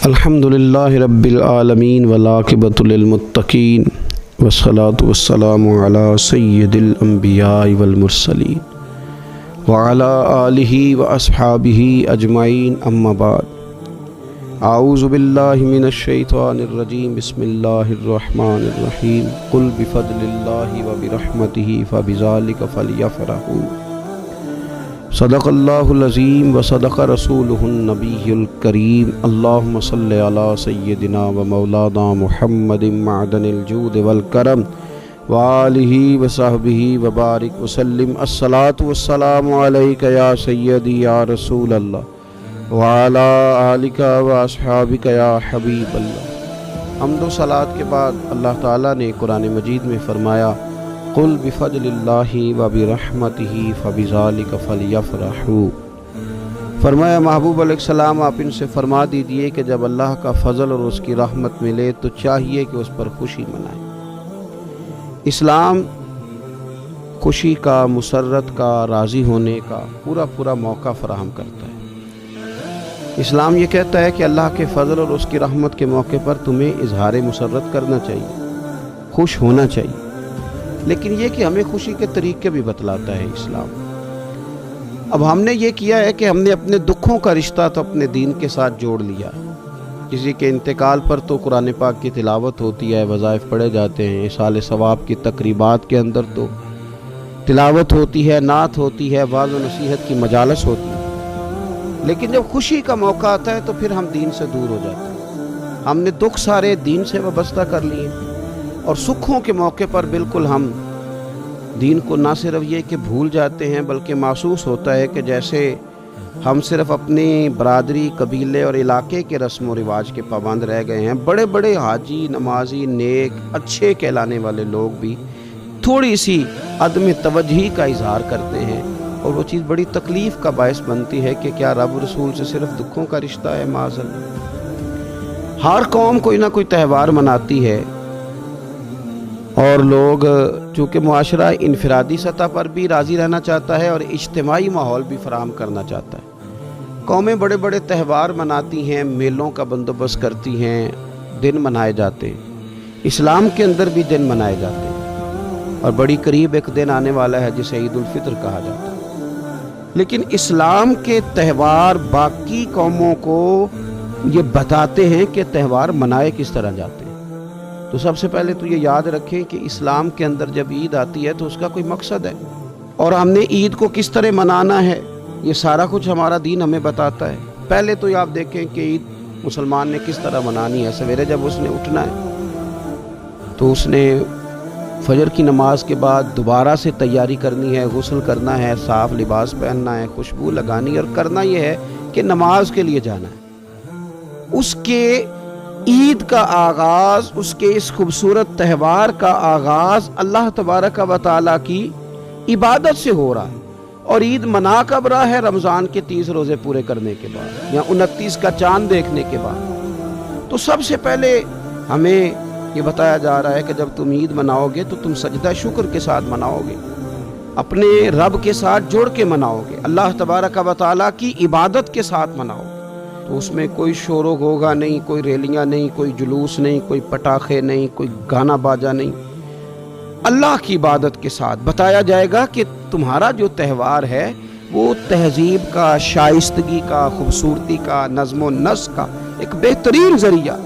الحمدللہ رب العالمین والعاقبۃ للمتقین والصلاۃ والسلام علی سید الانبیاء والمرسلین وعلی آلہ واصحابہ اجمعین اما بعد اعوذ باللہ من الشیطان الرجیم بسم اللہ الرحمن الرحیم قل بفضل اللہ وبرحمتہ فبذلک فلیفرحوا صدق اللہ العظیم وصدق رسولہ النبی الکریم اللہم صلی علی سیدنا و مولانا محمد معدن الجود والکرم وآلہ وصحبہ وبارک وسلم الصلاۃ والسلام علیک یا سیدی یا رسول اللہ وعلی آلک واصحابک یا حبیب اللہ۔ حمد و صلاۃ کے بعد اللہ تعالیٰ نے قرآن مجید میں فرمایا قل بفضل اللہ وبرحمتہ فبذلک فلیفرحوا، فرمایا محبوب علیہ السلام آپ ان سے فرما دیجئے کہ جب اللہ کا فضل اور اس کی رحمت ملے تو چاہیے کہ اس پر خوشی منائیں۔ اسلام خوشی کا، مسرت کا، راضی ہونے کا پورا موقع فراہم کرتا ہے۔ اسلام یہ کہتا ہے کہ اللہ کے فضل اور اس کی رحمت کے موقع پر تمہیں اظہار مسرت کرنا چاہیے، خوش ہونا چاہیے، لیکن یہ کہ ہمیں خوشی کے طریقے بھی بتلاتا ہے اسلام۔ اب ہم نے یہ کیا ہے کہ ہم نے اپنے دکھوں کا رشتہ تو اپنے دین کے ساتھ جوڑ لیا۔ کسی کے انتقال پر تو قرآن پاک کی تلاوت ہوتی ہے، وظائف پڑھے جاتے ہیں، ایصال ثواب کی تقریبات کے اندر تو تلاوت ہوتی ہے، نعت ہوتی ہے، وعظ و نصیحت کی مجالس ہوتی ہے، لیکن جب خوشی کا موقع آتا ہے تو پھر ہم دین سے دور ہو جاتے ہیں۔ ہم نے دکھ سارے دین سے وابستہ کر لیے اور سکھوں کے موقع پر بالکل ہم دین کو نہ صرف یہ کہ بھول جاتے ہیں بلکہ محسوس ہوتا ہے کہ جیسے ہم صرف اپنی برادری، قبیلے اور علاقے کے رسم و رواج کے پابند رہ گئے ہیں۔ بڑے بڑے حاجی، نمازی، نیک، اچھے کہلانے والے لوگ بھی تھوڑی سی عدم توجہی کا اظہار کرتے ہیں اور وہ چیز بڑی تکلیف کا باعث بنتی ہے کہ کیا رب رسول سے صرف دکھوں کا رشتہ ہے؟ معاذ اللہ۔ ہر قوم کوئی نہ کوئی تہوار مناتی ہے اور لوگ چونکہ معاشرہ انفرادی سطح پر بھی راضی رہنا چاہتا ہے اور اجتماعی ماحول بھی فراہم کرنا چاہتا ہے، قومیں بڑے بڑے تہوار مناتی ہیں، میلوں کا بندوبست کرتی ہیں، دن منائے جاتے ہیں۔ اسلام کے اندر بھی دن منائے جاتے ہیں اور بڑی قریب ایک دن آنے والا ہے جسے عید الفطر کہا جاتا ہے، لیکن اسلام کے تہوار باقی قوموں کو یہ بتاتے ہیں کہ تہوار منائے کس طرح جاتے ہیں۔ تو سب سے پہلے تو یہ یاد رکھیں کہ اسلام کے اندر جب عید آتی ہے تو اس کا کوئی مقصد ہے، اور ہم نے عید کو کس طرح منانا ہے یہ سارا کچھ ہمارا دین ہمیں بتاتا ہے۔ پہلے تو یہ آپ دیکھیں کہ عید مسلمان نے کس طرح منانی ہے۔ سویرے جب اس نے اٹھنا ہے تو اس نے فجر کی نماز کے بعد دوبارہ سے تیاری کرنی ہے، غسل کرنا ہے، صاف لباس پہننا ہے، خوشبو لگانی، اور کرنا یہ ہے کہ نماز کے لیے جانا ہے۔ اس کے عید کا آغاز، اس کے اس خوبصورت تہوار کا آغاز اللہ تبارک و تعالیٰ کی عبادت سے ہو رہا ہے، اور عید منا کب رہا ہے؟ رمضان کے 30 روزے پورے کرنے کے بعد یا 29 کا چاند دیکھنے کے بعد۔ تو سب سے پہلے ہمیں یہ بتایا جا رہا ہے کہ جب تم عید مناؤ گے تو تم سجدہ شکر کے ساتھ مناؤ گے، اپنے رب کے ساتھ جوڑ کے مناؤ گے، اللہ تبارک و تعالیٰ کی عبادت کے ساتھ مناؤ گے۔ تو اس میں کوئی شور و غوغا نہیں، کوئی ریلیاں نہیں، کوئی جلوس نہیں، کوئی پٹاخے نہیں، کوئی گانا باجا نہیں، اللہ کی عبادت کے ساتھ بتایا جائے گا کہ تمہارا جو تہوار ہے وہ تہذیب کا، شائستگی کا، خوبصورتی کا، نظم و نسق کا ایک بہترین ذریعہ۔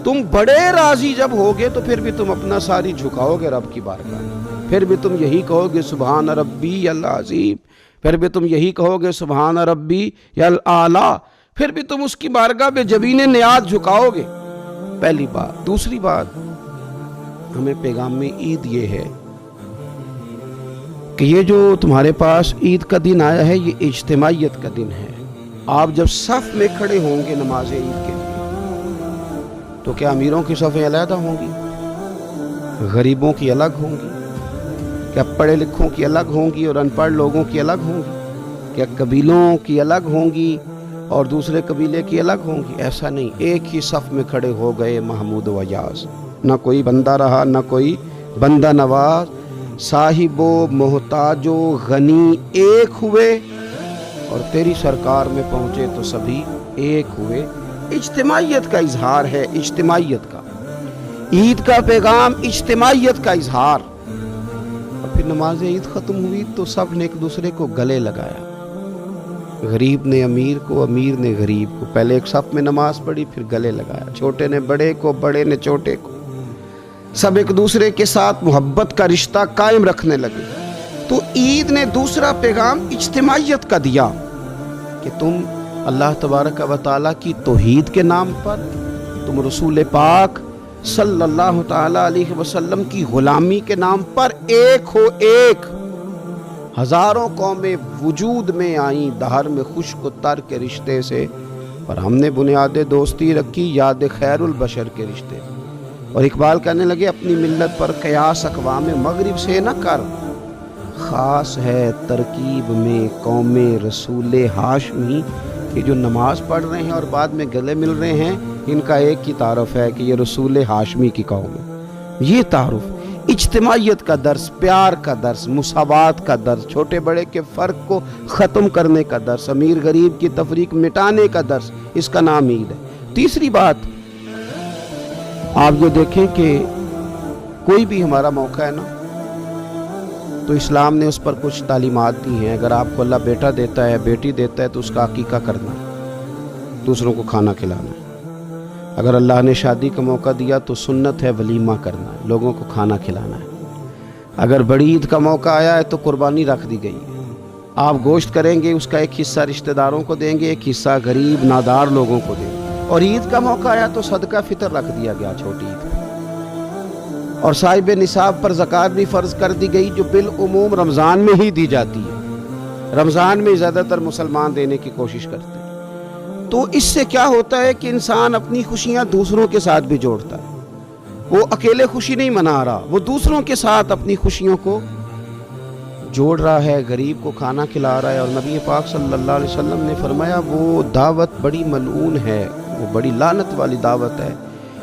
تم بڑے راضی جب ہوگے تو پھر بھی تم اپنا ساری جھکاؤ گے رب کی بارگاہ میں، پھر بھی تم یہی کہو گے سبحان ربی العظیم، پھر بھی تم یہی کہو گے سبحان ربی الاعلیٰ، پھر بھی تم اس کی بارگاہ میں جبین نیاز جھکاؤ گے۔ پہلی بات۔ دوسری بات، ہمیں پیغام میں عید یہ ہے کہ یہ جو تمہارے پاس عید کا دن آیا ہے یہ اجتماعیت کا دن ہے۔ آپ جب صف میں کھڑے ہوں گے نماز عید کے لیے تو کیا امیروں کی صفیں علیحدہ ہوں گی؟ غریبوں کی الگ ہوں گی؟ کیا پڑھے لکھوں کی الگ ہوں گی اور ان پڑھ لوگوں کی الگ ہوں گی؟ کیا قبیلوں کی الگ ہوں گی اور دوسرے قبیلے کی الگ ہوں گی؟ ایسا نہیں، ایک ہی صف میں کھڑے ہو گئے محمود و ایاز، نہ کوئی بندہ رہا نہ کوئی بندہ نواز، صاحب و محتاج و غنی ایک ہوئے اور تیری سرکار میں پہنچے تو سبھی ایک ہوئے۔ اجتماعیت کا اظہار ہے، اجتماعیت کا۔ عید کا پیغام اجتماعیت کا اظہار۔ اور پھر نماز عید ختم ہوئی تو سب نے ایک دوسرے کو گلے لگایا، غریب نے امیر کو، امیر نے غریب کو، پہلے ایک صف میں نماز پڑھی پھر گلے لگایا، چھوٹے نے بڑے کو، بڑے نے چھوٹے کو، سب ایک دوسرے کے ساتھ محبت کا رشتہ قائم رکھنے لگے۔ تو عید نے دوسرا پیغام اجتماعیت کا دیا کہ تم اللہ تبارک و تعالیٰ کی توحید کے نام پر، تم رسول پاک صلی اللہ تعالیٰ علیہ وسلم کی غلامی کے نام پر ایک ہو ایک۔ ہزاروں قومیں وجود میں آئیں دہر میں خشک و تر کے رشتے سے، اور ہم نے بنیاد دوستی رکھی یاد خیر البشر کے رشتے۔ اور اقبال کہنے لگے اپنی ملت پر قیاس اقوام مغرب سے نہ کر، خاص ہے ترکیب میں قوم رسول ہاشمی۔ کہ جو نماز پڑھ رہے ہیں اور بعد میں گلے مل رہے ہیں، ان کا ایک ہی تعارف ہے کہ یہ رسول ہاشمی کی قوم ہے۔ یہ تعارف اجتماعیت کا درس، پیار کا درس، مساوات کا درس، چھوٹے بڑے کے فرق کو ختم کرنے کا درس، امیر غریب کی تفریق مٹانے کا درس، اس کا نام عید ہے۔ تیسری بات، آپ یہ دیکھیں کہ کوئی بھی ہمارا موقع ہے نا تو اسلام نے اس پر کچھ تعلیمات دی ہیں۔ اگر آپ کو اللہ بیٹا دیتا ہے، بیٹی دیتا ہے، تو اس کا عقیقہ کرنا ہے، دوسروں کو کھانا کھلانا ہے۔ اگر اللہ نے شادی کا موقع دیا تو سنت ہے ولیمہ کرنا ہے، لوگوں کو کھانا کھلانا ہے۔ اگر بڑی عید کا موقع آیا ہے تو قربانی رکھ دی گئی ہے، آپ گوشت کریں گے، اس کا ایک حصہ رشتہ داروں کو دیں گے، ایک حصہ غریب نادار لوگوں کو دیں گے۔ اور عید کا موقع آیا تو صدقہ فطر رکھ دیا گیا چھوٹی عید پہ، اور صاحب نصاب پر زکوٰۃ بھی فرض کر دی گئی، جو بالعموم رمضان میں ہی دی جاتی ہے۔ رمضان میں زیادہ تر مسلمان دینے کی کوشش کرتے ہیں۔ تو اس سے کیا ہوتا ہے کہ انسان اپنی خوشیاں دوسروں کے ساتھ بھی جوڑتا ہے، وہ اکیلے خوشی نہیں منا رہا، وہ دوسروں کے ساتھ اپنی خوشیوں کو جوڑ رہا ہے، غریب کو کھانا کھلا رہا ہے۔ اور نبی پاک صلی اللہ علیہ وسلم نے فرمایا وہ دعوت بڑی ملعون ہے، وہ بڑی لعنت والی دعوت ہے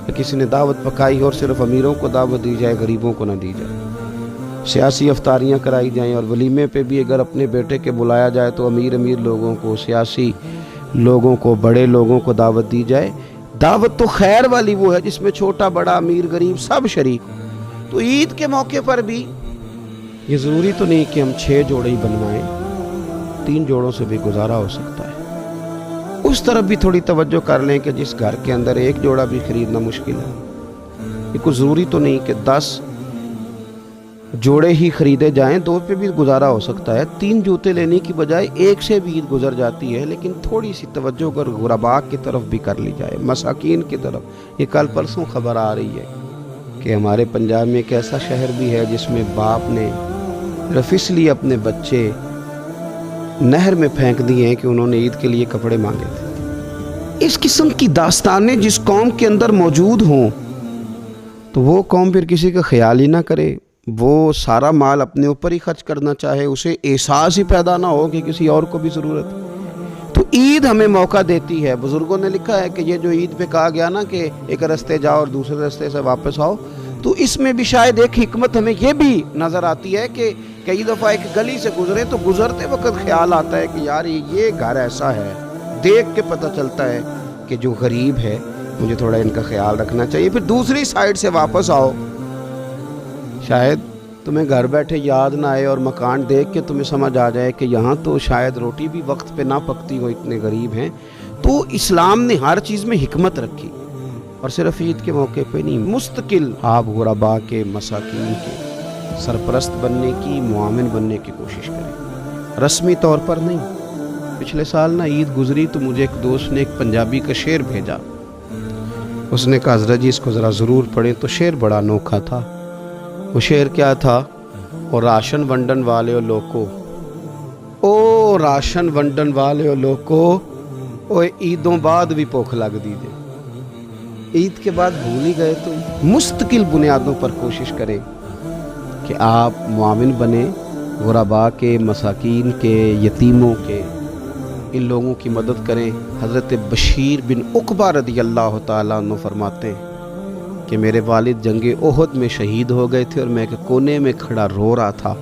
کہ کسی نے دعوت پکائی اور صرف امیروں کو دعوت دی جائے، غریبوں کو نہ دی جائے۔ سیاسی افطاریاں کرائی جائیں، اور ولیمے پہ بھی اگر اپنے بیٹے کے بلایا جائے تو امیر لوگوں کو، سیاسی لوگوں کو، بڑے لوگوں کو دعوت دی جائے۔ دعوت تو خیر والی وہ ہے جس میں چھوٹا بڑا امیر غریب سب شریک ہو۔ تو عید کے موقع پر بھی یہ ضروری تو نہیں کہ ہم 6 جوڑے ہی بنوائیں، 3 جوڑوں سے بھی گزارا ہو سکتا ہے۔ اس طرف بھی تھوڑی توجہ کر لیں کہ جس گھر کے اندر 1 جوڑا بھی خریدنا مشکل ہے، یہ کوئی ضروری تو نہیں کہ 10 جوڑے ہی خریدے جائیں، 2 پہ بھی گزارا ہو سکتا ہے۔ 3 جوتے لینے کی بجائے 1 سے بھی عید گزر جاتی ہے، لیکن تھوڑی سی توجہ اگر غرباء کی طرف بھی کر لی جائے، مساکین کی طرف۔ یہ کل پرسوں خبر آ رہی ہے کہ ہمارے پنجاب میں ایک ایسا شہر بھی ہے جس میں باپ نے رفیسلی اپنے بچے نہر میں پھینک دیے ہیں کہ انہوں نے عید کے لیے کپڑے مانگے تھے۔ اس قسم کی داستانیں جس قوم کے اندر موجود ہوں تو وہ قوم پھر کسی کا خیال ہی نہ کرے، وہ سارا مال اپنے اوپر ہی خرچ کرنا چاہے، اسے احساس ہی پیدا نہ ہو کہ کسی اور کو بھی ضرورت ہے۔ تو عید ہمیں موقع دیتی ہے۔ بزرگوں نے لکھا ہے کہ یہ جو عید پہ کہا گیا نا کہ ایک رستے جاؤ اور دوسرے رستے سے واپس آؤ، تو اس میں بھی شاید ایک حکمت ہمیں یہ بھی نظر آتی ہے کہ کئی دفعہ ایک گلی سے گزرے تو گزرتے وقت خیال آتا ہے کہ یار یہ گھر ایسا ہے، دیکھ کے پتہ چلتا ہے کہ جو غریب ہے مجھے تھوڑا ان کا خیال رکھنا چاہیے۔ پھر دوسری سائیڈ سے واپس آؤ، شاید تمہیں گھر بیٹھے یاد نہ آئے اور مکان دیکھ کے تمہیں سمجھ آ جائے کہ یہاں تو شاید روٹی بھی وقت پہ نہ پکتی ہو، اتنے غریب ہیں۔ تو اسلام نے ہر چیز میں حکمت رکھی، اور صرف عید کے موقع پہ نہیں، مستقل آپ غرباء کے، مساکین کے سرپرست بننے کی، معاون بننے کی کوشش کریں، رسمی طور پر نہیں۔ پچھلے سال نا عید گزری تو مجھے ایک دوست نے ایک پنجابی کا شعر بھیجا، اس نے کہا حضرت جی اس کو ذرا ضرور پڑھیں، تو شعر بڑا انوکھا تھا۔ وہ شعر کیا تھا؟ او راشن ونڈن والے او لوکو، او راشن ونڈن والے او لوکو، او عیدوں بعد بھی بھوک لگ دی جے۔ عید کے بعد بھول ہی گئے تو مستقل بنیادوں پر کوشش کریں کہ آپ معاون بنیں، غرباء کے، مساکین کے، یتیموں کے، ان لوگوں کی مدد کریں۔ حضرت بشیر بن عقبہ رضی اللہ تعالیٰ عنہ فرماتے ہیں کہ میرے والد جنگ احد میں شہید ہو گئے تھے اور میں ایک کونے میں کھڑا رو رہا تھا،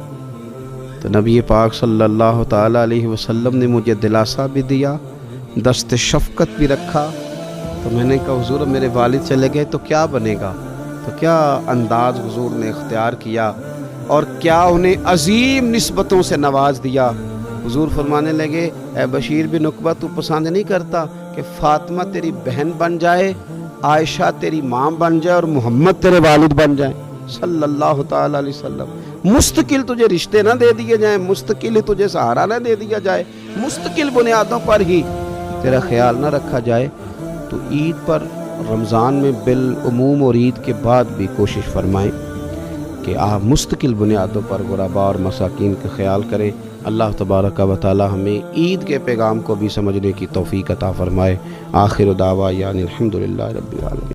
تو نبی پاک صلی اللہ تعالیٰ علیہ وسلم نے مجھے دلاسا بھی دیا، دست شفقت بھی رکھا، تو میں نے کہا حضور میرے والد چلے گئے تو کیا بنے گا؟ تو کیا انداز حضور نے اختیار کیا اور کیا انہیں عظیم نسبتوں سے نواز دیا۔ حضور فرمانے لگے اے بشیر بن عقبہ، تو پسند نہیں کرتا کہ فاطمہ تیری بہن بن جائے، عائشہ تیری ماں بن جائے اور محمد تیرے والد بن جائیں صلی اللہ تعالی علیہ وسلم؟ مستقل تجھے رشتے نہ دے دیے جائیں، مستقل تجھے سہارا نہ دے دیا جائے، مستقل بنیادوں پر ہی تیرا خیال نہ رکھا جائے؟ تو عید پر رمضان میں بالعموم اور عید کے بعد بھی کوشش فرمائیں کہ آپ مستقل بنیادوں پر غرباء اور مساکین کا خیال کریں۔ اللہ تبارک و تعالی ہمیں عید کے پیغام کو بھی سمجھنے کی توفیق عطا فرمائے۔ آخر دعوانا الحمدللہ رب العالمین۔